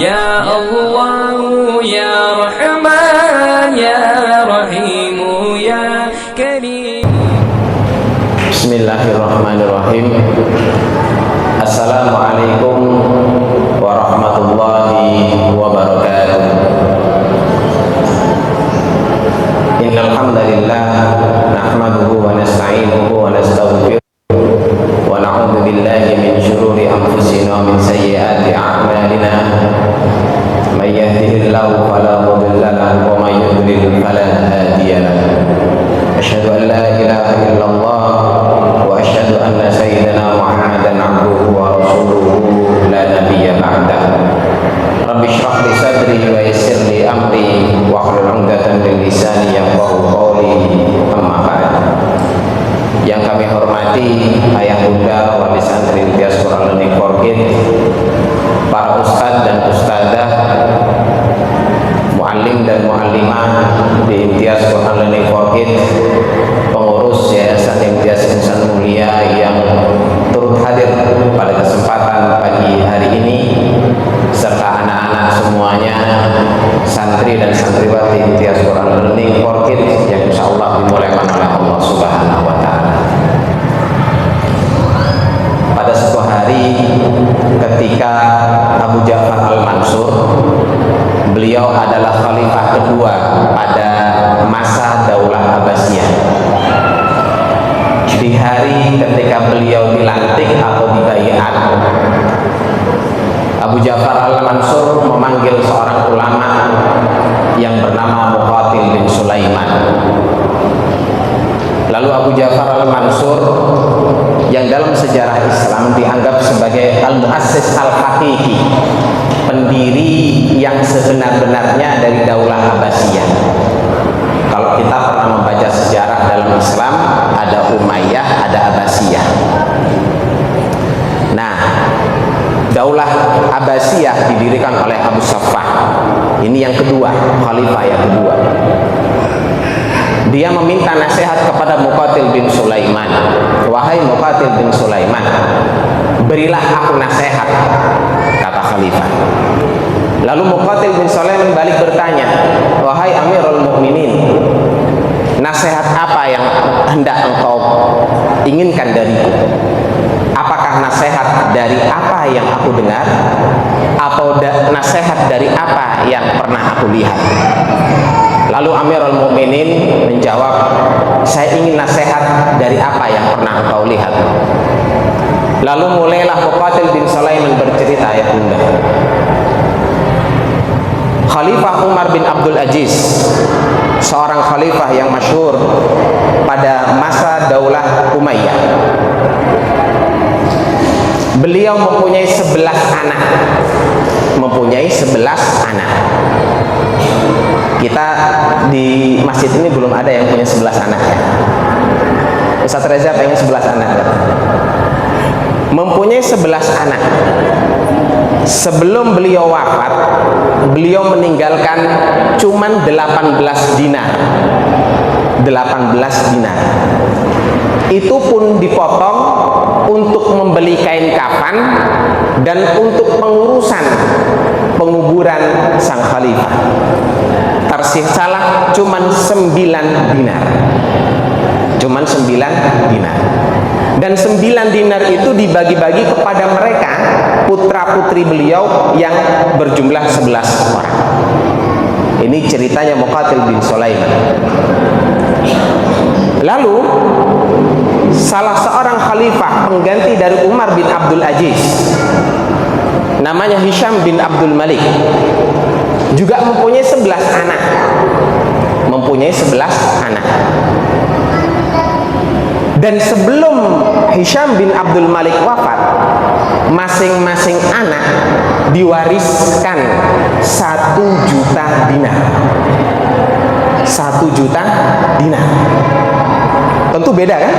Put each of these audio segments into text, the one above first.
Ya Allah, Ya Rahman, Ya Rahim, Ya Karim. Bismillahirrahmanirrahim. Assalamualaikum warahmatullahi wabarakatuh. Innal hamdalillah nahmaduhu wa nasta'inuhu wa nastaghfiruh wa na'udzu billahi min shururi anfusina wa min sayyiati a'malina. May yahdihillahu fala mudilla lahu wa may yudlil fala hadiya lahu. Asyhadu an la ilaha illallah wa asyhadu anna sayyidina Muhammadan abduhu wa rasuluhu la nabiyya ba'dah. Rabbi shrah li sadri wa yassir li amri wa hlul 'uqdatam min lisani yafqahu qawli. Amma ba'd. Yang kami hormati ayah bunda wali santri Imtiaz Quran Learning for Kids, para ustadz dan ustadzah, muallim dan muallimah di Imtiaz Quran Learning for Kids, pengurus Yayasan Imtiaz Insan Mulia yang turut hadir pada kesempatan pagi hari ini, serta anak-anak semuanya, santri dan santriwati Imtiaz Quran Learning for Kids yang insyaallah dimulaikan oleh Allah Subhanahu wa Ta'ala. Pada suatu hari ketika Abu Ja'far Al-Mansur, beliau adalah khalifah kedua pada masa Daulah Abbasiyah. Di hari ketika beliau dilantik atau dibaiat, Abu Ja'far Al-Mansur memanggil seorang ulama yang bernama Muqatil bin Sulaiman. Lalu Abu Ja'far Al-Mansur yang dalam sejarah Islam dianggap sebagai al-muassis al-haqiqi, pendiri yang sebenar-benarnya dari Daulah Abbasiyah. Kalau kita pernah membaca sejarah dalam Islam, ada Umayyah, ada Abbasiyah. Nah, Daulah Abbasiyah didirikan oleh Abu Saffah. Ini yang kedua, khalifah yang kedua. Dia meminta nasihat kepada Muqatil bin Sulaiman. Wahai Muqatil bin Sulaiman, berilah aku nasihat, kata khalifah. Lalu Muqatil bin Sulaiman balik bertanya, wahai Amirul Mukminin, nasihat apa yang hendak engkau inginkan dariku? Apakah nasihat dari apa yang aku dengar, atau nasihat dari apa yang pernah aku lihat? Lalu Amirul Mukminin menjawab, saya ingin nasihat dari apa yang pernah engkau lihat. Lalu mulailah Muqatil bin Sulaiman bercerita, ya bunda. Khalifah Umar bin Abdul Aziz, seorang khalifah yang masyhur pada masa Daulah Umayyah. Beliau mempunyai 11 anak. Kita di masjid ini belum ada yang punya 11 anak ya. Ustaz Reza pengen 11 anak ya. Mempunyai 11 anak. Sebelum beliau wafat, beliau meninggalkan cuman 18 dinar. 18 dinar. Itu pun dipotong untuk membeli kain kafan dan untuk pengurusan penguburan sang khalifah. Tersisalah cuman 9 dinar. Cuman 9 dinar. Dan 9 dinar itu dibagi-bagi kepada mereka, putra-putri beliau yang berjumlah 11 orang. Ini ceritanya Muqatil bin Sulaiman. Lalu salah seorang khalifah pengganti dari Umar bin Abdul Aziz, namanya Hisham bin Abdul Malik, juga mempunyai 11 anak. Dan sebelum Hisham bin Abdul Malik wafat, masing-masing anak diwariskan 1 juta dinar. 1 juta dinar. Tentu beda kan?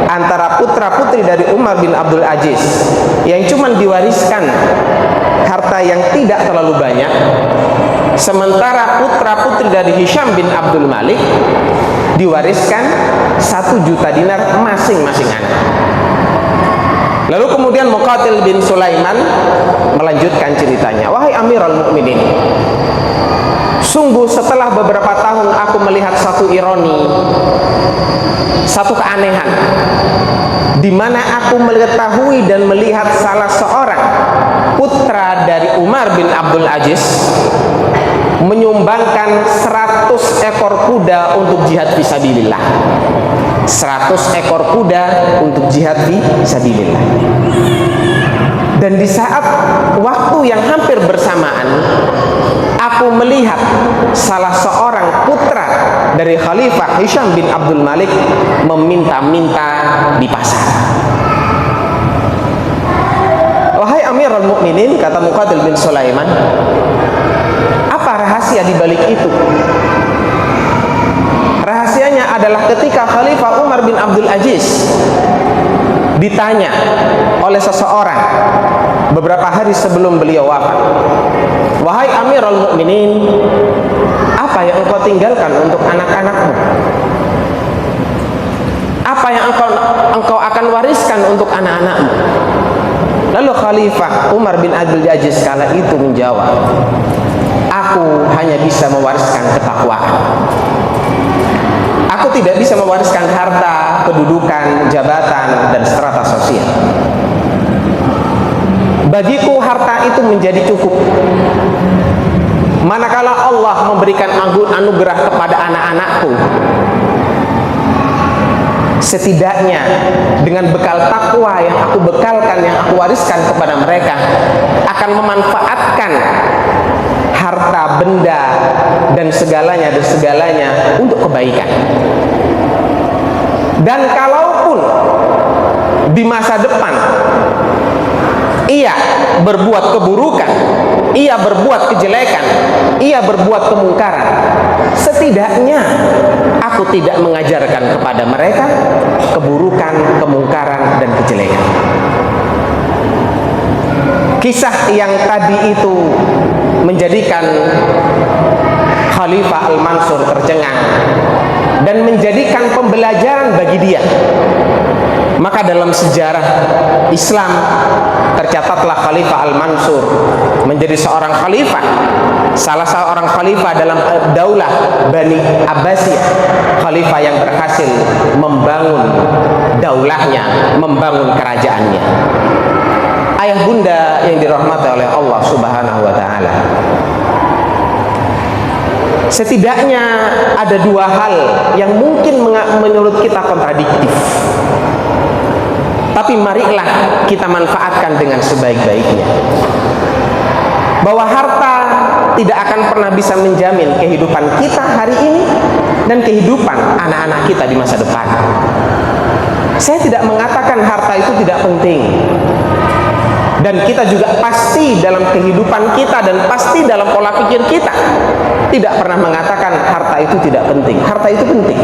Antara putra-putri dari Umar bin Abdul Aziz yang cuma diwariskan harta yang tidak terlalu banyak, sementara putra-putri dari Hisham bin Abdul Malik diwariskan 1 juta dinar masing-masing anak. Lalu kemudian Muqatil bin Sulaiman melanjutkan ceritanya, wahai Amirul Mukminin, sungguh setelah beberapa tahun aku melihat satu ironi, satu keanehan, di mana aku mengetahui dan melihat salah seorang putra dari Umar bin Abdul Aziz menyumbangkan 100 ekor kuda untuk jihad fisabilillah. 100 ekor kuda untuk jihad fisabilillah. Dan di saat waktu yang hampir bersamaan, aku melihat salah seorang putra dari Khalifah Hisham bin Abdul Malik meminta-minta di pasar. Wahai Amirul Mukminin, kata Muqatil bin Sulaiman, apa rahasia di balik itu? Rahasianya adalah ketika Khalifah Umar bin Abdul Aziz ditanya oleh seseorang beberapa hari sebelum beliau wafat, wahai Amirul Mukminin, apa yang engkau tinggalkan untuk anak-anakmu? Apa yang engkau akan wariskan untuk anak-anakmu? Lalu Khalifah Umar bin Abdul Aziz kala itu menjawab, aku hanya bisa mewariskan ketakwaan. Aku tidak bisa mewariskan harta, kedudukan, jabatan, dan strata sosial. Bagiku harta itu menjadi cukup manakala Allah memberikan anugerah kepada anak-anakku. Setidaknya dengan bekal takwa yang aku bekalkan, yang aku wariskan kepada mereka, akan memanfaatkan harta, benda, dan segalanya untuk kebaikan. Dan kalaupun di masa depan ia berbuat keburukan, ia berbuat kejelekan, ia berbuat kemungkaran, setidaknya aku tidak mengajarkan kepada mereka keburukan, kemungkaran, dan kejelekan. Kisah yang tadi itu menjadikan Khalifah Al-Mansur tercengang dan menjadikan pembelajaran bagi dia. Maka dalam sejarah Islam tercatatlah Khalifah Al-Mansur menjadi seorang khalifah, salah seorang khalifah dalam daulah Bani Abbasiyah, khalifah yang berhasil membangun daulahnya, membangun kerajaannya. Ayah bunda yang dirahmati oleh Allah Subhanahu wa ta'ala, setidaknya ada dua hal yang mungkin menurut kita kontradiktif, tapi marilah kita manfaatkan dengan sebaik-baiknya. Bahwa harta tidak akan pernah bisa menjamin kehidupan kita hari ini dan kehidupan anak-anak kita di masa depan. Saya tidak mengatakan harta itu tidak penting, dan kita juga pasti dalam kehidupan kita dan pasti dalam pola pikir kita tidak pernah mengatakan harta itu tidak penting. Harta itu penting.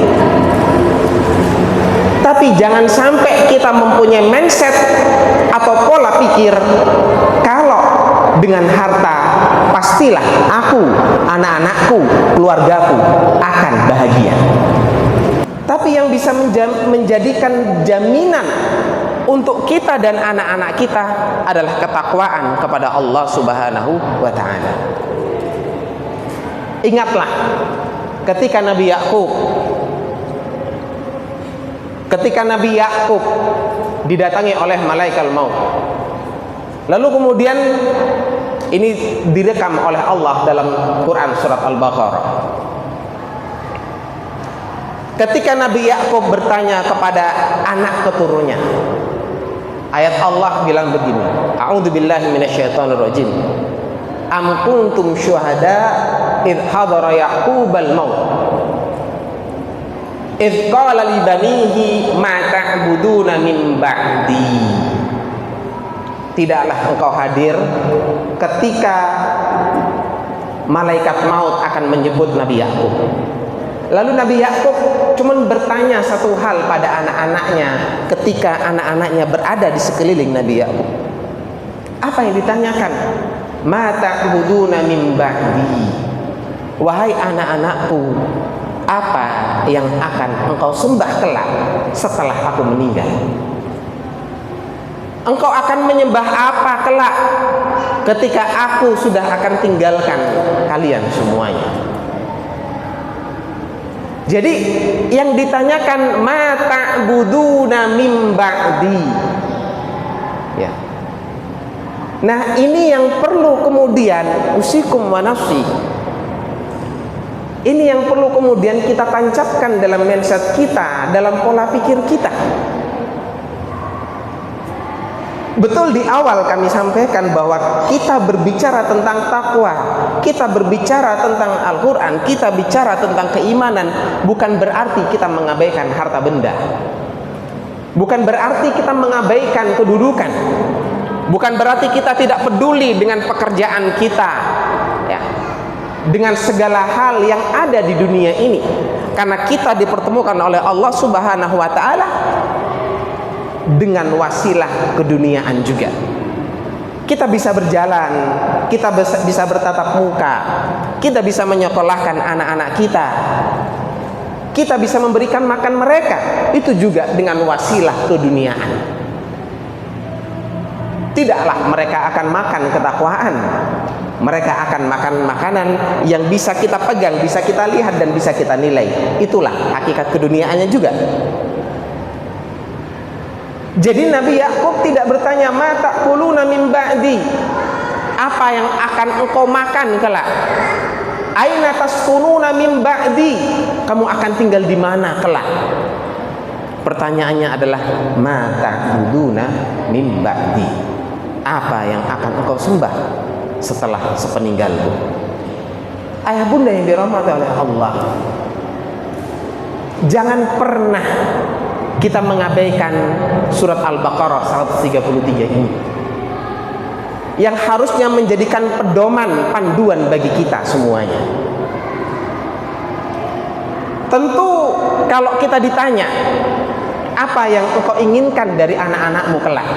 Tapi jangan sampai kita mempunyai mindset atau pola pikir kalau dengan harta pastilah aku, anak-anakku, keluargaku akan bahagia. Tapi yang bisa menjadikan jaminan untuk kita dan anak-anak kita adalah ketakwaan kepada Allah Subhanahu wa ta'ala. Ingatlah ketika Nabi Yakub didatangi oleh malaikat maut. Lalu kemudian ini direkam oleh Allah dalam Quran surat Al-Baqarah. Ketika Nabi Yakub bertanya kepada anak keturunannya, ayat Allah bilang begini, a'udzubillahi minasyaitonirrajim, am kuntum syuhada idh hadara yaqubal maut idh qala li banihi ma ta'buduna min ba'di. Tidaklah engkau hadir ketika malaikat maut akan menyebut Nabi Yakub. Lalu Nabi Yakub cuma bertanya satu hal pada anak-anaknya ketika anak-anaknya berada di sekeliling Nabi Yakub. Apa yang ditanyakan? Ma ta'buduna min ba'di. Wahai anak-anakku, apa yang akan engkau sembah kelak setelah aku meninggal? Engkau akan menyembah apa kelak ketika aku sudah akan tinggalkan kalian semuanya? Jadi yang ditanyakan ma ta'buduna mim ba'di. Ya. Nah, ini yang perlu kemudian usikum wa nafsi. Ini yang perlu kemudian kita tancapkan dalam mindset kita, dalam pola pikir kita. Betul, di awal kami sampaikan bahwa kita berbicara tentang takwa, kita berbicara tentang Al-Quran, kita bicara tentang keimanan, bukan berarti kita mengabaikan harta benda, bukan berarti kita mengabaikan kedudukan, bukan berarti kita tidak peduli dengan pekerjaan kita, ya, dengan segala hal yang ada di dunia ini, karena kita dipertemukan oleh Allah Subhanahu wa Ta'ala dengan wasilah keduniaan juga. Kita bisa berjalan, kita bisa bertatap muka, kita bisa menyekolahkan anak-anak kita, kita bisa memberikan makan mereka, itu juga dengan wasilah keduniaan. Tidaklah mereka akan makan ketakwaan, mereka akan makan makanan yang bisa kita pegang, bisa kita lihat, dan bisa kita nilai. Itulah hakikat keduniaannya juga. Jadi Nabi Yakub tidak bertanya ma ta'kuluna min ba'di, apa yang akan engkau makan kelak? Aina taskununa min ba'di, kamu akan tinggal di mana kelak? Pertanyaannya adalah ma ta'buduna min ba'di, apa yang akan engkau sembah setelah sepeninggalku? Ayah bunda yang dirahmati oleh Allah, jangan pernah kita mengabaikan surat Al-Baqarah 133 ini, yang harusnya menjadikan pedoman panduan bagi kita semuanya. Tentu kalau kita ditanya apa yang engkau inginkan dari anak-anakmu kelak,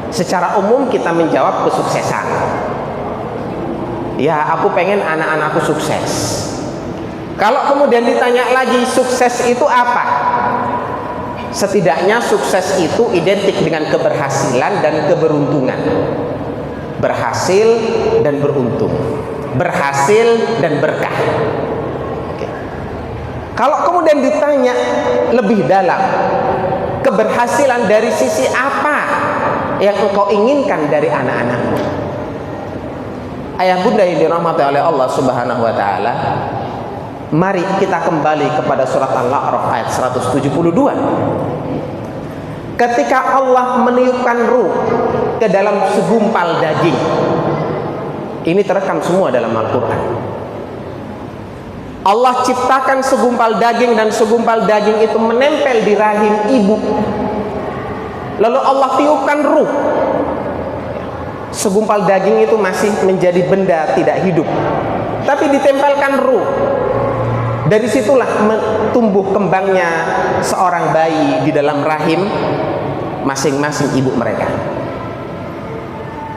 secara umum kita menjawab kesuksesan. Ya, aku pengen anak-anakku sukses. Kalau kemudian ditanya lagi, sukses itu apa? Setidaknya sukses itu identik dengan keberhasilan dan keberuntungan. Berhasil dan beruntung, berhasil dan berkah. Oke. Kalau kemudian ditanya lebih dalam, keberhasilan dari sisi apa yang engkau inginkan dari anak-anakmu? Ayah bunda yang dirahmati oleh Allah Subhanahu wa Ta'ala, mari kita kembali kepada surat Al-A'raf ayat 172. Ketika Allah meniupkan ruh ke dalam segumpal daging, ini terekam semua dalam Al-Quran. Allah ciptakan segumpal daging, dan segumpal daging itu menempel di rahim ibu. Lalu Allah tiupkan ruh. Segumpal daging itu masih menjadi benda tidak hidup, tapi ditempelkan ruh. Dari situlah tumbuh kembangnya seorang bayi di dalam rahim masing-masing ibu mereka.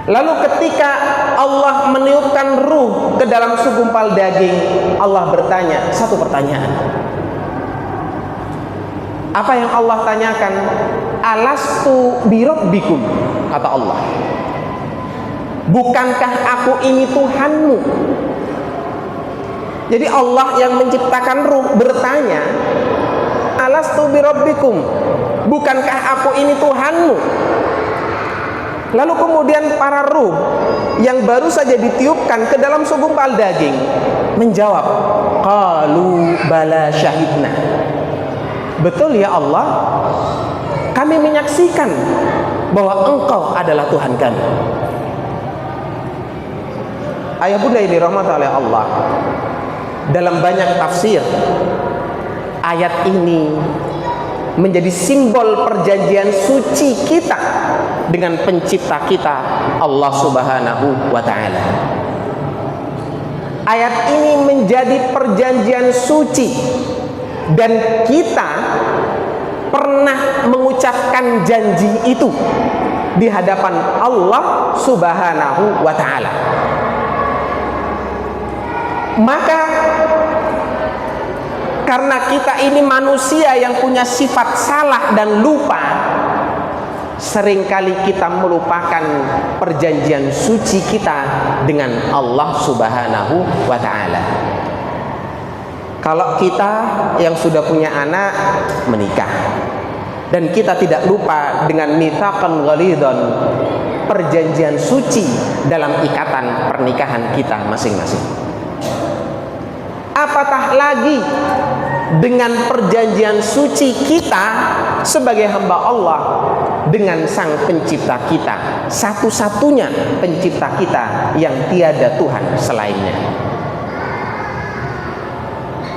Lalu ketika Allah meniupkan ruh ke dalam segumpal daging, Allah bertanya satu pertanyaan. Apa yang Allah tanyakan? Alastu birabbikum, kata Allah. Bukankah aku ini Tuhanmu? Jadi Allah yang menciptakan ruh bertanya, alastu birabbikum, bukankah aku ini Tuhanmu? Lalu kemudian para ruh yang baru saja ditiupkan ke dalam segumpal daging menjawab, qalu bala syahidna. Betul ya Allah, kami menyaksikan bahwa Engkau adalah Tuhan kami. Ayah bunda yang dirahmati oleh Allah, dalam banyak tafsir ayat ini menjadi simbol perjanjian suci kita dengan pencipta kita, Allah Subhanahu wa Ta'ala. Ayat ini menjadi perjanjian suci, dan kita pernah mengucapkan janji itu di hadapan Allah Subhanahu wa Ta'ala. Maka karena kita ini manusia yang punya sifat salah dan lupa, seringkali kita melupakan perjanjian suci kita dengan Allah Subhanahu wa ta'ala. Kalau kita yang sudah punya anak menikah, dan kita tidak lupa dengan mitsaqan ghalidhan, perjanjian suci dalam ikatan pernikahan kita masing-masing. Apatah lagi dengan perjanjian suci kita sebagai hamba Allah dengan Sang Pencipta kita, satu-satunya pencipta kita yang tiada Tuhan selainnya.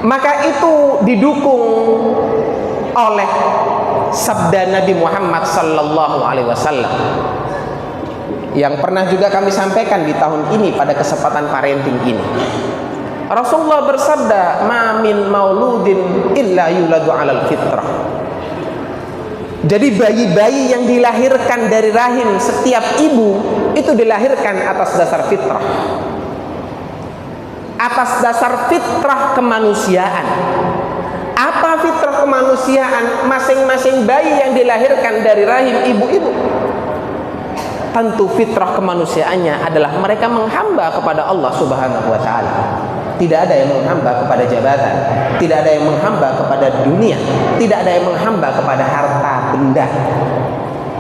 Maka itu didukung oleh sabda Nabi Muhammad sallallahu alaihi wasallam yang pernah juga kami sampaikan di tahun ini pada kesempatan parenting ini. Rasulullah bersabda, "Ma min mauludin illa yuladu 'alal fitrah." Jadi bayi-bayi yang dilahirkan dari rahim setiap ibu itu dilahirkan atas dasar fitrah. Atas dasar fitrah kemanusiaan. Apa fitrah kemanusiaan masing-masing bayi yang dilahirkan dari rahim ibu-ibu? Tentu fitrah kemanusiaannya adalah mereka menghamba kepada Allah Subhanahu wa ta'ala. Tidak ada yang menghamba kepada jabatan, tidak ada yang menghamba kepada dunia, tidak ada yang menghamba kepada harta benda.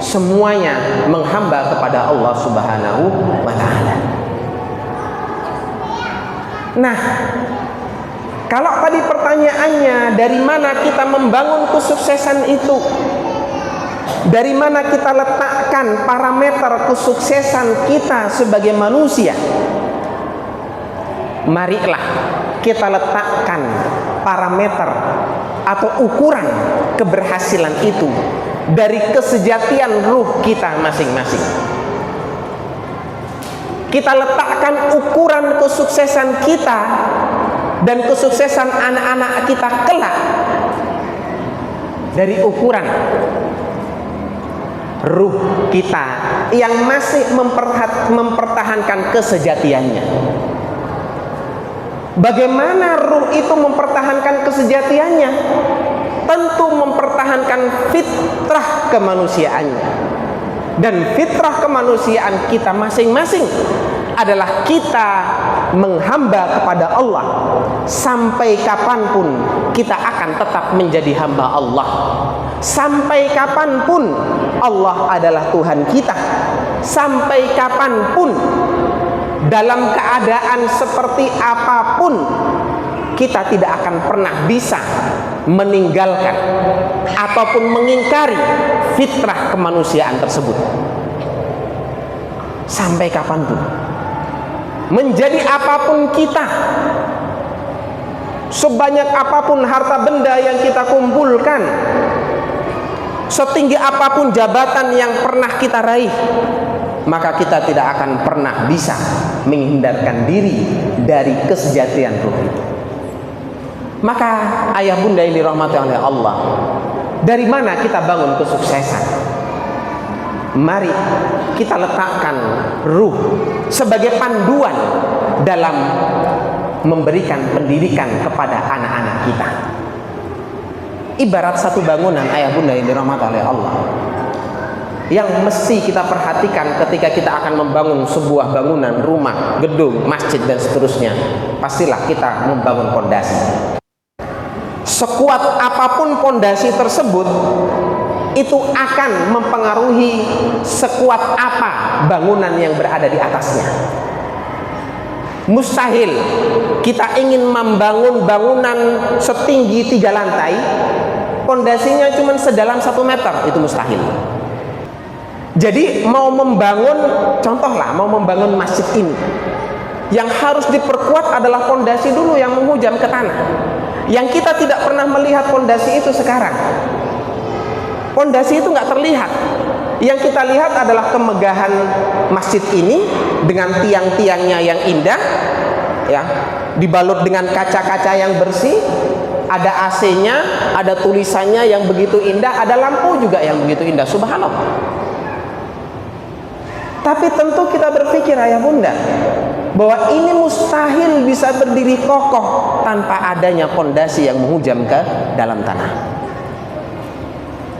Semuanya menghamba kepada Allah Subhanahu wa ta'ala. Nah, kalau tadi pertanyaannya, dari mana kita membangun kesuksesan itu? Dari mana kita letakkan parameter kesuksesan kita sebagai manusia? Marilah kita letakkan parameter atau ukuran keberhasilan itu dari kesejatian ruh kita masing-masing. Kita letakkan ukuran kesuksesan kita dan kesuksesan anak-anak kita kelak dari ukuran ruh kita yang masih mempertahankan kesejatiannya. Bagaimana ruh itu mempertahankan kesejatiannya? Tentu mempertahankan fitrah kemanusiaannya. Dan fitrah kemanusiaan kita masing-masing adalah kita menghamba kepada Allah. Sampai kapanpun kita akan tetap menjadi hamba Allah. Sampai kapanpun Allah adalah Tuhan kita. Sampai kapanpun, dalam keadaan seperti apapun, kita tidak akan pernah bisa meninggalkan ataupun mengingkari fitrah kemanusiaan tersebut. Sampai kapanpun, menjadi apapun kita, sebanyak apapun harta benda yang kita kumpulkan, setinggi apapun jabatan yang pernah kita raih, maka kita tidak akan pernah bisa menghindarkan diri dari kesejatian ruh itu. Maka ayah bunda yang dirahmati oleh Allah, dari mana kita bangun kesuksesan? Mari kita letakkan ruh sebagai panduan dalam memberikan pendidikan kepada anak-anak kita. Ibarat satu bangunan ayah bunda yang dirahmati oleh Allah, yang mesti kita perhatikan ketika kita akan membangun sebuah bangunan, rumah, gedung, masjid dan seterusnya. Pastilah kita membangun pondasi. Sekuat apapun pondasi tersebut, itu akan mempengaruhi sekuat apa bangunan yang berada di atasnya. Mustahil kita ingin membangun bangunan setinggi 3 lantai, pondasinya cuma sedalam 1 meter, itu mustahil. Jadi mau membangun, contohlah mau membangun masjid ini, yang harus diperkuat adalah pondasi dulu yang menghujam ke tanah. Yang kita tidak pernah melihat pondasi itu sekarang. Pondasi itu nggak terlihat. Yang kita lihat adalah kemegahan masjid ini dengan tiang-tiangnya yang indah, ya, dibalut dengan kaca-kaca yang bersih, ada AC-nya, ada tulisannya yang begitu indah, ada lampu juga yang begitu indah. Subhanallah. Tapi tentu kita berpikir ayah bunda, bahwa ini mustahil bisa berdiri kokoh tanpa adanya pondasi yang menghujam ke dalam tanah.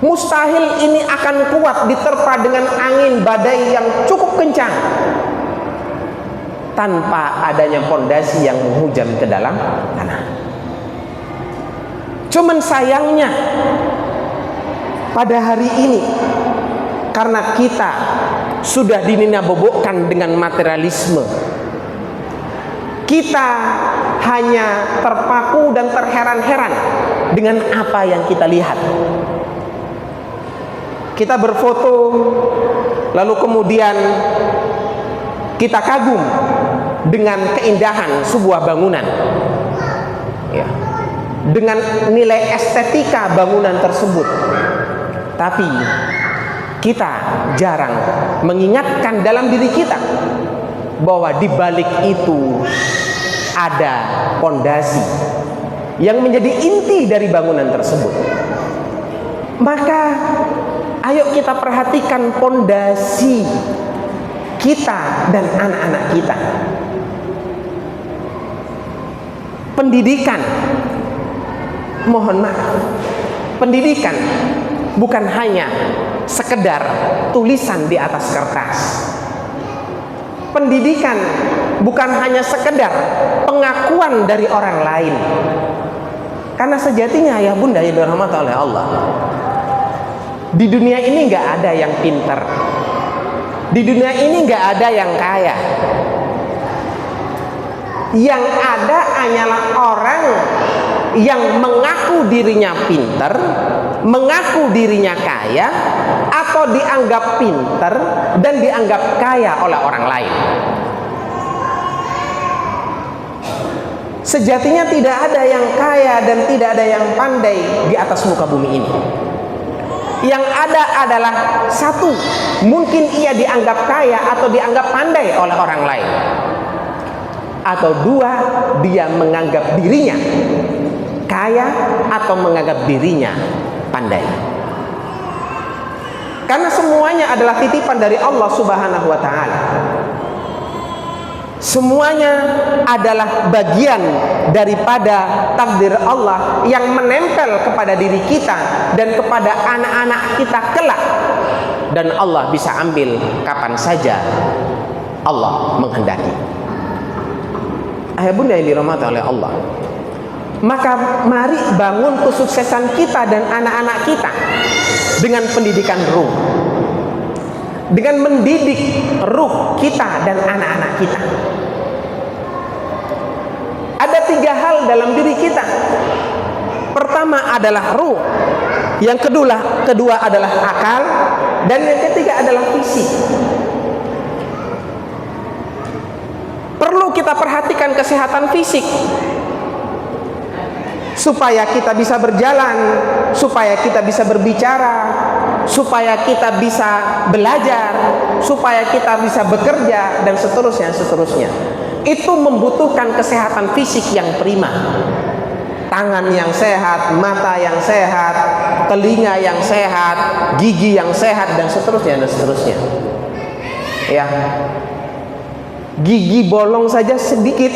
Mustahil ini akan kuat diterpa dengan angin badai yang cukup kencang tanpa adanya pondasi yang menghujam ke dalam tanah. Cuman sayangnya pada hari ini, karena kita sudah dinina-bobokkan dengan materialisme, kita hanya terpaku dan terheran-heran dengan apa yang kita lihat. Kita berfoto, lalu kemudian kita kagum dengan keindahan sebuah bangunan, ya, dengan nilai estetika bangunan tersebut. Tapi kita jarang mengingatkan dalam diri kita bahwa di balik itu ada pondasi yang menjadi inti dari bangunan tersebut. Maka ayo kita perhatikan pondasi kita dan anak-anak kita. Pendidikan, mohon maaf, pendidikan bukan hanya sekedar tulisan di atas kertas. Pendidikan bukan hanya sekedar pengakuan dari orang lain. Karena sejatinya ayah bunda yang dirahmati oleh Allah, di dunia ini nggak ada yang pintar, di dunia ini nggak ada yang kaya. Yang ada hanyalah orang yang mengaku dirinya pintar, mengaku dirinya kaya, atau dianggap pintar dan dianggap kaya oleh orang lain. Sejatinya tidak ada yang kaya dan tidak ada yang pandai di atas muka bumi ini. Yang ada adalah satu, mungkin ia dianggap kaya atau dianggap pandai oleh orang lain. Atau dua, dia menganggap dirinya kaya atau menganggap dirinya pandai. Karena semuanya adalah titipan dari Allah Subhanahu wa ta'ala. Semuanya adalah bagian daripada takdir Allah yang menempel kepada diri kita dan kepada anak-anak kita kelak. Dan Allah bisa ambil kapan saja Allah menghendaki. Ayah bunda yang dirahmati oleh Allah, maka mari bangun kesuksesan kita dan anak-anak kita dengan pendidikan ruh, dengan mendidik ruh kita dan anak-anak kita. Ada tiga hal dalam diri kita. Pertama adalah ruh, yang kedua adalah akal, dan yang ketiga adalah fisik. Perlu kita perhatikan kesehatan fisik supaya kita bisa berjalan, supaya kita bisa berbicara, supaya kita bisa belajar, supaya kita bisa bekerja, dan seterusnya. Itu membutuhkan kesehatan fisik yang prima. Tangan yang sehat, mata yang sehat, telinga yang sehat, gigi yang sehat, dan seterusnya. Ya, gigi bolong saja sedikit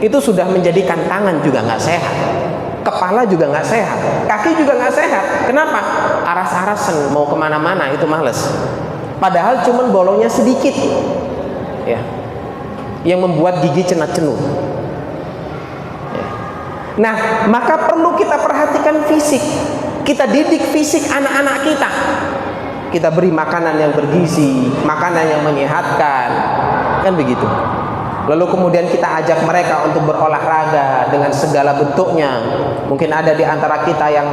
itu sudah menjadikan tangan juga nggak sehat, kepala juga nggak sehat, kaki juga nggak sehat. Kenapa? Aras-arasan mau kemana-mana itu males. Padahal cuman bolongnya sedikit, ya, yang membuat gigi cenat-cenut. Ya. Nah, maka perlu kita perhatikan fisik. Kita didik fisik anak-anak kita. Kita beri makanan yang bergizi, makanan yang menyehatkan, kan begitu. Lalu kemudian kita ajak mereka untuk berolahraga dengan segala bentuknya. Mungkin ada di antara kita yang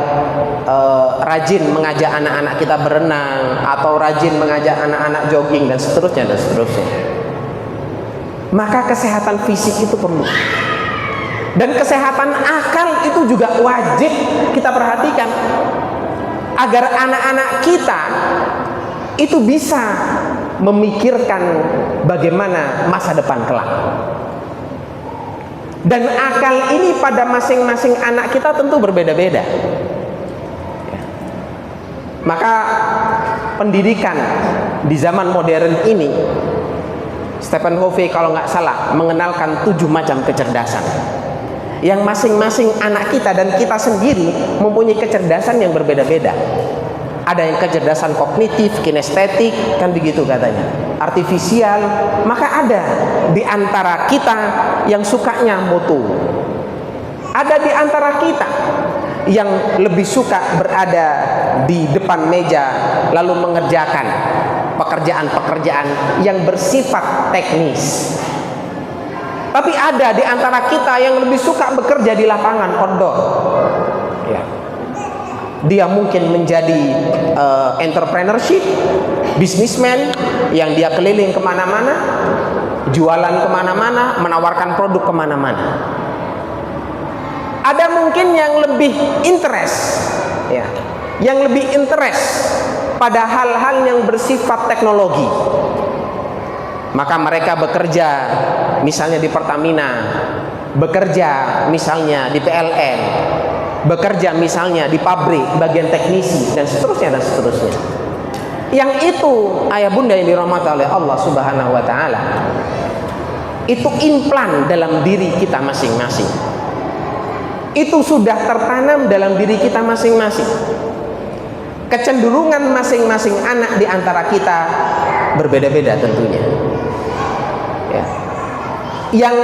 rajin mengajak anak-anak kita berenang, atau rajin mengajak anak-anak jogging, dan seterusnya. Maka kesehatan fisik itu perlu. Dan kesehatan akal itu juga wajib kita perhatikan, agar anak-anak kita itu bisa memikirkan bagaimana masa depan kelak. Dan akal ini pada masing-masing anak kita tentu berbeda-beda. Maka pendidikan di zaman modern ini, Stephen Covey kalau nggak salah mengenalkan 7 macam kecerdasan, yang masing-masing anak kita dan kita sendiri mempunyai kecerdasan yang berbeda-beda. Ada yang kecerdasan kognitif, kinestetik, kan begitu katanya. Artifisial, maka ada di antara kita yang sukanya moto. Ada di antara kita yang lebih suka berada di depan meja lalu mengerjakan pekerjaan-pekerjaan yang bersifat teknis. Tapi ada di antara kita yang lebih suka bekerja di lapangan outdoor. Ya. Dia mungkin menjadi entrepreneurship, businessman yang dia keliling kemana-mana, jualan kemana-mana, menawarkan produk kemana-mana. Ada mungkin yang lebih interest, ya, yang lebih interest pada hal-hal yang bersifat teknologi. Maka mereka bekerja misalnya di Pertamina, bekerja misalnya di PLN, bekerja misalnya di pabrik bagian teknisi, dan seterusnya dan seterusnya. Yang itu ayah bunda yang dirahmati oleh Allah Subhanahu wa taala, itu implan dalam diri kita masing-masing. Itu sudah tertanam dalam diri kita masing-masing. Kecenderungan masing-masing anak di antara kita berbeda-beda tentunya. Ya. Yang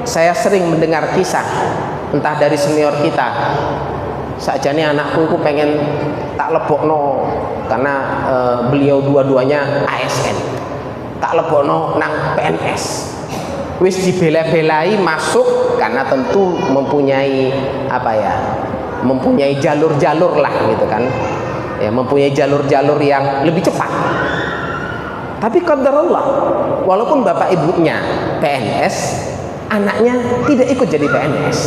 saya sering mendengar kisah, entah dari senior kita, sakjane anakku itu pengen tak lebokno karena beliau dua-duanya ASN, tak lebokno nang PNS. Wis dibela-belai masuk karena tentu mempunyai mempunyai jalur-jalur lah gitu kan, ya, mempunyai jalur-jalur yang lebih cepat. Tapi qadarullah, walaupun bapak ibunya PNS, anaknya tidak ikut jadi PNS.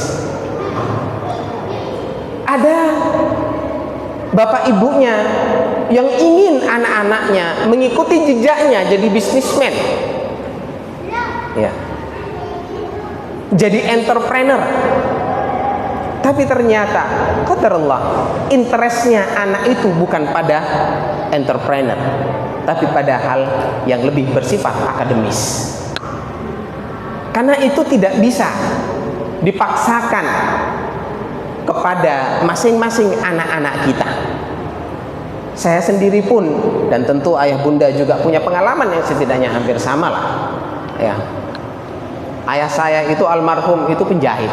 Ada bapak ibunya yang ingin anak-anaknya mengikuti jejaknya jadi bisnismen, ya, jadi entrepreneur. Tapi ternyata qadarullah, interestnya anak itu bukan pada entrepreneur, tapi pada hal yang lebih bersifat akademis. Karena itu tidak bisa dipaksakan kepada masing-masing anak-anak kita. Saya sendiri pun, dan tentu ayah bunda juga punya pengalaman yang setidaknya hampir sama lah, ya. Ayah saya itu almarhum itu penjahit,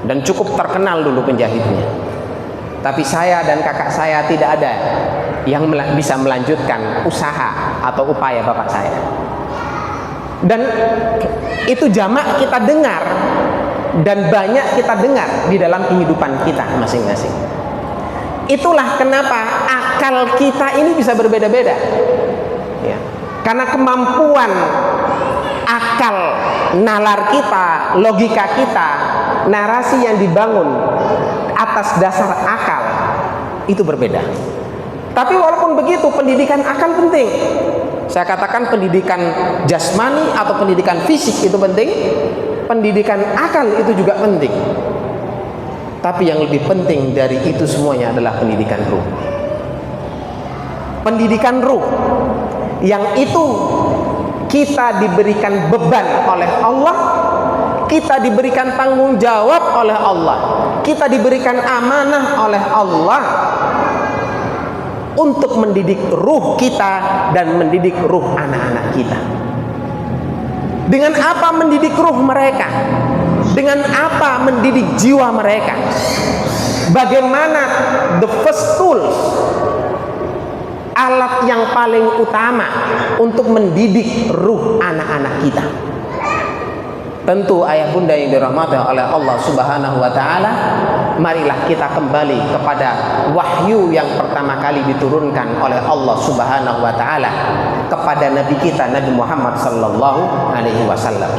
dan cukup terkenal dulu penjahitnya. Tapi saya dan kakak saya tidak ada yang bisa melanjutkan usaha atau upaya bapak saya. Dan itu jamak kita dengar, dan banyak kita dengar di dalam kehidupan kita masing-masing. Itulah kenapa akal kita ini bisa berbeda-beda, ya. Karena kemampuan akal, nalar kita, logika kita, narasi yang dibangun atas dasar akal itu berbeda. Tapi walaupun begitu, pendidikan akal penting. Saya katakan pendidikan jasmani atau pendidikan fisik itu penting, pendidikan akal itu juga penting. Tapi yang lebih penting dari itu semuanya adalah pendidikan ruh. Pendidikan ruh yang itu kita diberikan beban oleh Allah, kita diberikan tanggung jawab oleh Allah, kita diberikan amanah oleh Allah untuk mendidik ruh kita dan mendidik ruh anak-anak kita. Dengan apa mendidik ruh mereka? Dengan apa mendidik jiwa mereka? Bagaimana the first tools, alat yang paling utama untuk mendidik ruh anak-anak kita? Tentu ayah bunda yang dirahmati oleh Allah Subhanahu wa taala, marilah kita kembali kepada wahyu yang pertama kali diturunkan oleh Allah Subhanahu wa taala kepada nabi kita Nabi Muhammad sallallahu alaihi wasallam.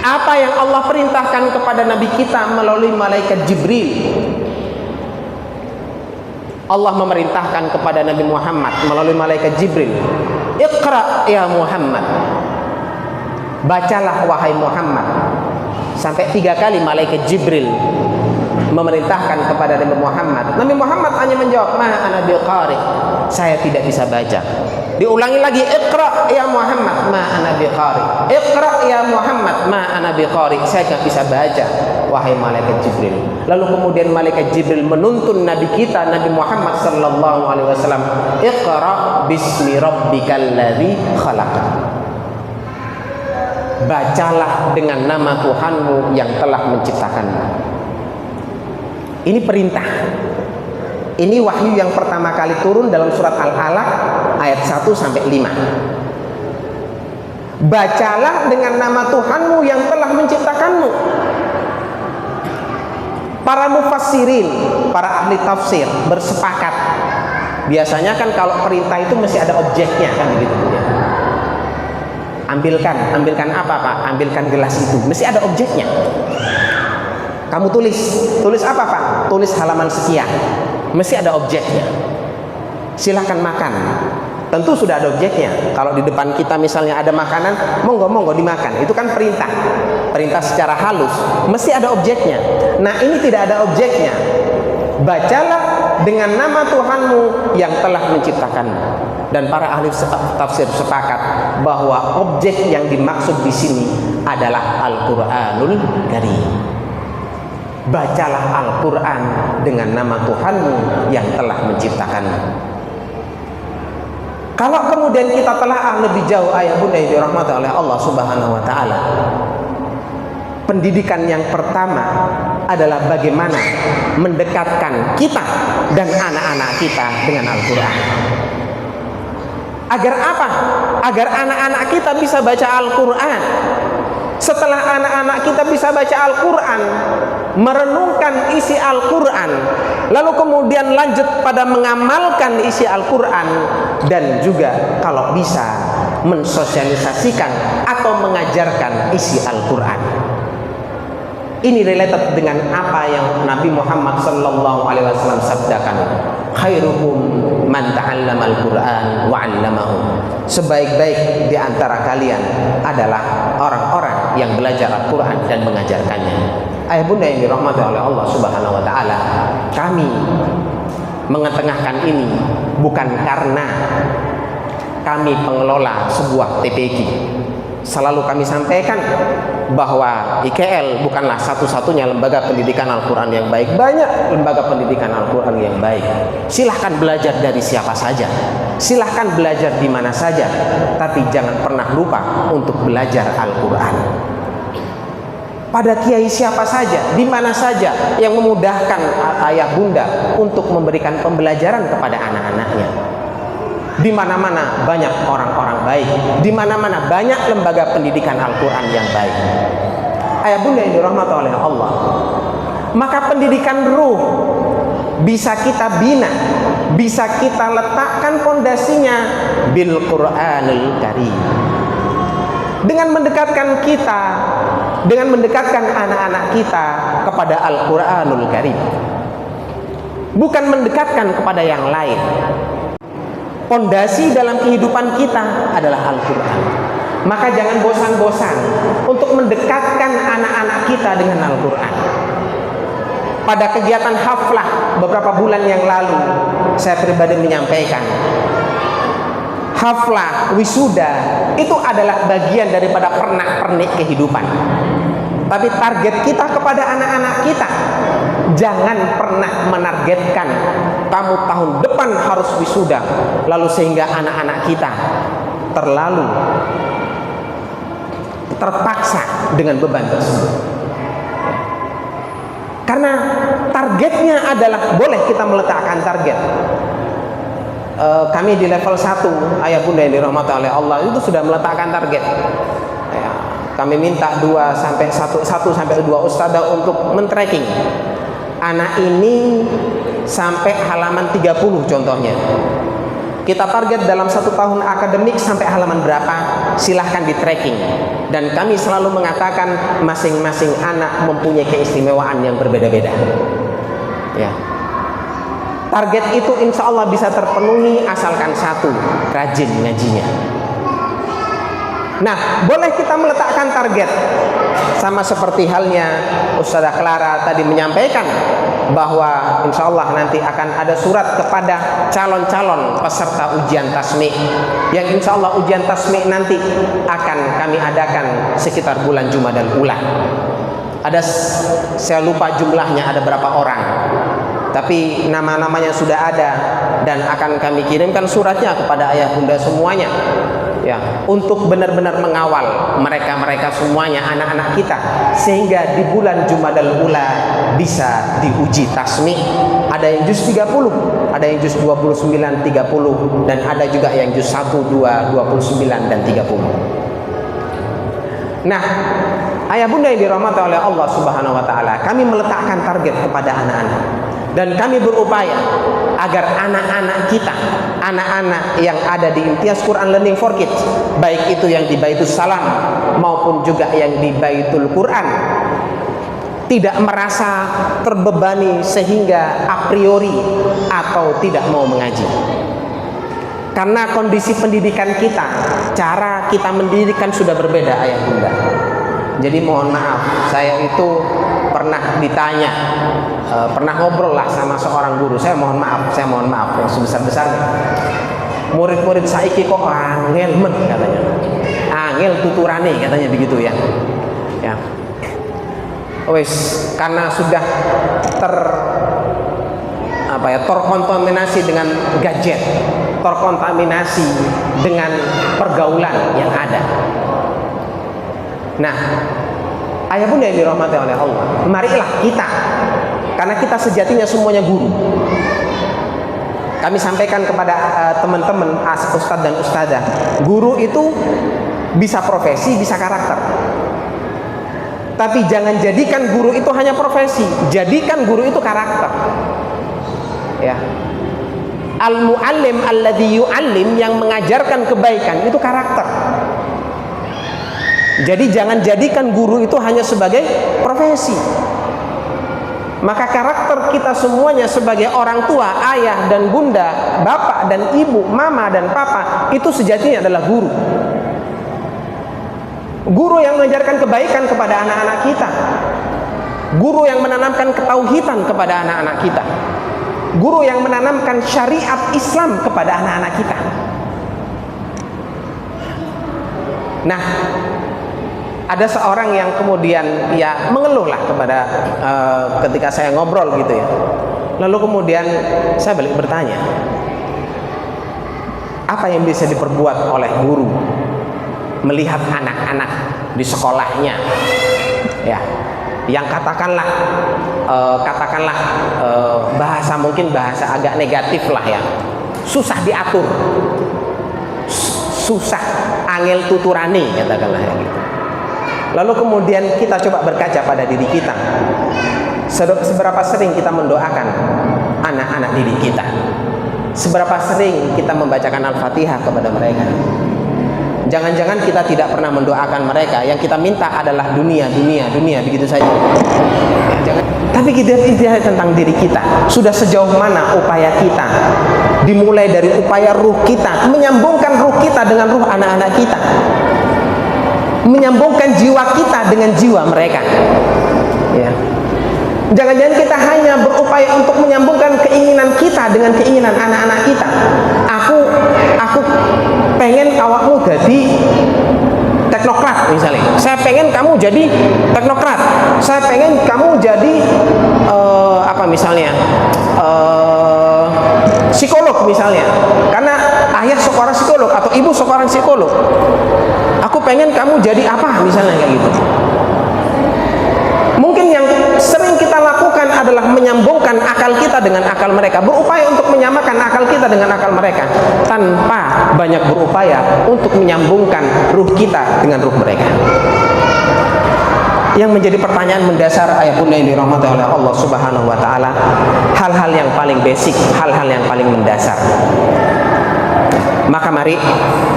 Apa yang Allah perintahkan kepada nabi kita melalui malaikat Jibril? Allah memerintahkan kepada Nabi Muhammad melalui malaikat Jibril, "Iqra ya Muhammad." Bacalah wahai Muhammad. Sampai 3 kali malaikat Jibril memerintahkan kepada Nabi Muhammad. Nabi Muhammad hanya menjawab, "Ma ana biqari." Saya tidak bisa baca. Diulangi lagi, "Iqra ya Muhammad, ma ana biqari." "Iqra ya Muhammad, ma ana biqari." Saya tidak bisa baca. wahai malaikat Jibril. Lalu kemudian malaikat Jibril menuntun Nabi kita Nabi Muhammad sallallahu alaihi wasallam, Iqra bismi rabbikal ladzi khalaq. Bacalah dengan nama Tuhanmu yang telah menciptakanmu. Ini perintah. Ini wahyu yang pertama kali turun dalam surat Al-Alaq ayat 1 sampai 5. Bacalah dengan nama Tuhanmu yang telah menciptakanmu. Para mufassirin, para ahli tafsir bersepakat. Biasanya kan kalau perintah itu mesti ada objeknya kan begitu ya. Ambilkan apa Pak? Ambilkan gelas itu. Mesti ada objeknya. Kamu tulis apa Pak? Tulis halaman sekian. Mesti ada objeknya. Silahkan makan. Tentu sudah ada objeknya. Kalau di depan kita misalnya ada makanan, monggo dimakan. Itu kan perintah. Perintah secara halus. Mesti ada objeknya. Nah, ini tidak ada objeknya. Bacalah dengan nama Tuhanmu yang telah menciptakanmu. Dan para ahli tafsir sepakat bahwa objek yang dimaksud di sini adalah Al-Qur'anul Karim. Bacalah Al-Quran dengan nama Tuhanmu yang telah menciptakanmu. Kalau kemudian kita telah lebih jauh ayat bunda yang dirahmati oleh Allah Subhanahu wa Ta'ala, pendidikan yang pertama adalah bagaimana mendekatkan kita dan anak-anak kita dengan Al-Quran. Agar apa? Agar anak-anak kita bisa baca Al-Quran. Setelah anak-anak kita bisa baca Al-Quran, merenungkan isi Al-Quran, lalu kemudian lanjut pada mengamalkan isi Al-Quran, dan juga kalau bisa mensosialisasikan atau mengajarkan isi Al-Quran. Ini related dengan apa yang Nabi Muhammad SAW sabdakan, khairukum man ta'allama al-Quran wa 'allamahu. Sebaik-baik di antara kalian adalah orang-orang yang belajar Al-Quran dan mengajarkannya. Ayah bunda yang dirahmati oleh Allah Subhanahu wa Ta'ala, kami mengetengahkan ini bukan karena kami pengelola sebuah TPQ. Selalu kami sampaikan bahwa IKL bukanlah satu-satunya lembaga pendidikan Al-Quran yang baik. Banyak lembaga pendidikan Al-Quran yang baik. Silahkan belajar dari siapa saja, silahkan belajar di mana saja, tapi jangan pernah lupa untuk belajar Al-Quran. Pada kiai siapa saja, di mana saja yang memudahkan ayah bunda untuk memberikan pembelajaran kepada anak-anaknya. Di mana-mana banyak orang-orang baik, di mana-mana banyak lembaga pendidikan Al-Quran yang baik. Ayah bunda yang dirahmati oleh Allah, maka pendidikan ruh bisa kita bina, bisa kita letakkan fondasinya bil Qur'anil Karim. Dengan mendekatkan kita, dengan mendekatkan anak-anak kita kepada Al-Quranul Karim, bukan mendekatkan kepada yang lain. Pondasi dalam kehidupan kita adalah Al-Quran. Maka jangan bosan-bosan untuk mendekatkan anak-anak kita dengan Al-Quran. Pada kegiatan haflah beberapa bulan yang lalu, saya pribadi menyampaikan, haflah wisuda itu adalah bagian daripada pernak-pernik kehidupan. Tapi target kita kepada anak-anak kita, jangan pernah menargetkan kamu tahun depan harus wisuda, lalu sehingga anak-anak kita terlalu terpaksa dengan beban tersebut. Karena targetnya adalah, boleh kita meletakkan target. Kami di level 1, ayah bunda yang dirahmati oleh Allah, itu sudah meletakkan target. Kami minta 1 sampai 2 ustadzah untuk men-tracking anak ini sampai halaman 30 contohnya. Kita target dalam 1 tahun akademik sampai halaman berapa, silahkan di tracking. Dan kami selalu mengatakan masing-masing anak mempunyai keistimewaan yang berbeda-beda. Ya. Target itu insya Allah bisa terpenuhi asalkan satu, rajin ngajinya. Nah, boleh kita meletakkan target. Sama seperti halnya Ustazah Clara tadi menyampaikan bahwa insya Allah nanti akan ada surat kepada calon-calon peserta ujian tasmi', yang insya Allah ujian tasmi' nanti akan kami adakan sekitar bulan Jumadal Ula. Ada, saya lupa jumlahnya ada berapa orang, tapi nama-namanya sudah ada dan akan kami kirimkan suratnya kepada ayah bunda semuanya, ya, untuk benar-benar mengawal mereka semuanya, anak-anak kita, sehingga di bulan Jumadal Ula bisa diuji tasmi. Ada yang juz 30, ada yang juz 29, 30, dan ada juga yang juz 1, 2, 29 dan 30. Nah, ayah bunda yang dirahmati oleh Allah Subhanahu wa taala, kami meletakkan target kepada anak-anak dan kami berupaya agar anak-anak kita, anak-anak yang ada di Imtiaz Quran Learning for Kids, baik itu yang di Baitul Salam maupun juga yang di Baitul Quran, tidak merasa terbebani sehingga a priori atau tidak mau mengaji. Karena kondisi pendidikan kita, cara kita mendidikkan sudah berbeda ayah bunda. Jadi mohon maaf, saya itu pernah ditanya, pernah ngobrol lah sama seorang guru. Saya mohon maaf yang sebesar-besarnya. Murid-murid saiki kok angel men katanya. Angel tuturane katanya begitu ya. Ya. Wes, karena sudah terkontaminasi dengan gadget, terkontaminasi dengan pergaulan yang ada. Nah, ayah bunda yang dirahmati oleh Allah, marilah kita, karena kita sejatinya semuanya guru. Kami sampaikan kepada teman-teman ustadz dan ustadzah, guru itu bisa profesi, bisa karakter. Tapi jangan jadikan guru itu hanya profesi, jadikan guru itu karakter. Ya. Al-muallim alladzi yu'allim, yang mengajarkan kebaikan itu karakter. Jadi jangan jadikan guru itu hanya sebagai profesi. Maka karakter kita semuanya sebagai orang tua, ayah dan bunda, bapak dan ibu, mama dan papa, itu sejatinya adalah guru. Guru yang mengajarkan kebaikan kepada anak-anak kita, guru yang menanamkan ketauhidan kepada anak-anak kita, guru yang menanamkan syariat Islam kepada anak-anak kita. Nah, ada seorang yang kemudian ya mengeluh lah kepada ketika saya ngobrol gitu ya. Lalu kemudian saya balik bertanya, apa yang bisa diperbuat oleh guru melihat anak-anak di sekolahnya, ya, yang katakanlah bahasa mungkin bahasa agak negatif lah ya, susah diatur, susah angel tuturane katakanlah ya gitu. Lalu kemudian kita coba berkaca pada diri kita, seberapa sering kita mendoakan anak-anak didik kita, seberapa sering kita membacakan Al-Fatihah kepada mereka. Jangan-jangan kita tidak pernah mendoakan mereka, yang kita minta adalah dunia begitu saja. Jangan. Tapi kita bicara tentang diri kita, sudah sejauh mana upaya kita, dimulai dari upaya ruh kita, menyambungkan ruh kita dengan ruh anak-anak kita, menyambungkan jiwa kita dengan jiwa mereka. Ya. Jangan-jangan kita hanya berupaya untuk menyambungkan keinginan kita dengan keinginan anak-anak kita. Aku pengen awakmu jadi teknokrat misalnya. Saya pengen kamu jadi teknokrat. Saya pengen kamu jadi psikolog misalnya. Karena ayah seorang psikolog atau ibu seorang psikolog. Aku pengen kamu jadi apa misalnya kayak gitu. Mungkin yang sering kita lakukan adalah menyambungkan akal kita dengan akal mereka, berupaya untuk menyamakan akal kita dengan akal mereka, tanpa banyak berupaya untuk menyambungkan ruh kita dengan ruh mereka. Yang menjadi pertanyaan mendasar ayah bunda yang dirahmati oleh Allah Subhanahu wa taala, hal-hal yang paling basic, hal-hal yang paling mendasar. Maka mari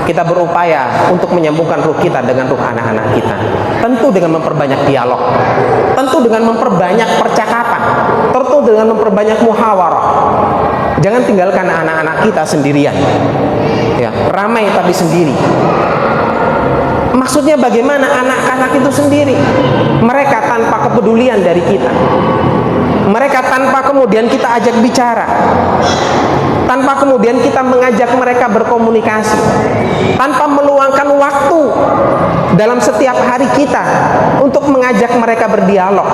kita berupaya untuk menyambungkan ruh kita dengan ruh anak-anak kita. Tentu dengan memperbanyak dialog, tentu dengan memperbanyak percakapan, tentu dengan memperbanyak muhawarah. Jangan tinggalkan anak-anak kita sendirian, ya, ramai tapi sendiri. Maksudnya bagaimana anak-anak itu sendiri, mereka tanpa kepedulian dari kita, mereka tanpa kemudian kita ajak bicara, tanpa kemudian kita mengajak mereka berkomunikasi, tanpa meluangkan waktu dalam setiap hari kita untuk mengajak mereka dialog,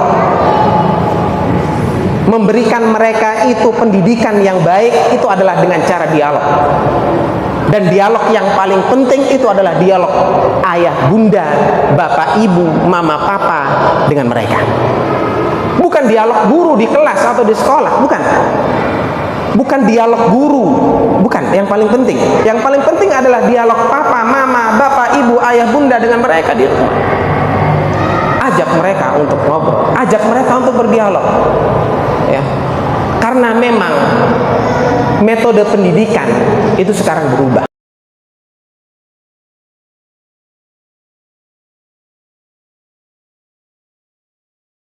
memberikan mereka itu pendidikan yang baik, itu adalah dengan cara dialog. Dan dialog yang paling penting itu adalah dialog ayah, bunda, bapak, ibu, mama, papa dengan mereka. Bukan dialog guru di kelas atau di sekolah, bukan. Bukan dialog guru, bukan yang paling penting. Yang paling penting adalah dialog papa, mama, bapak, ibu, ayah, bunda dengan mereka di rumah. Ajak mereka untuk ngobrol, ajak mereka untuk berdialog. Ya. Karena memang metode pendidikan itu sekarang berubah.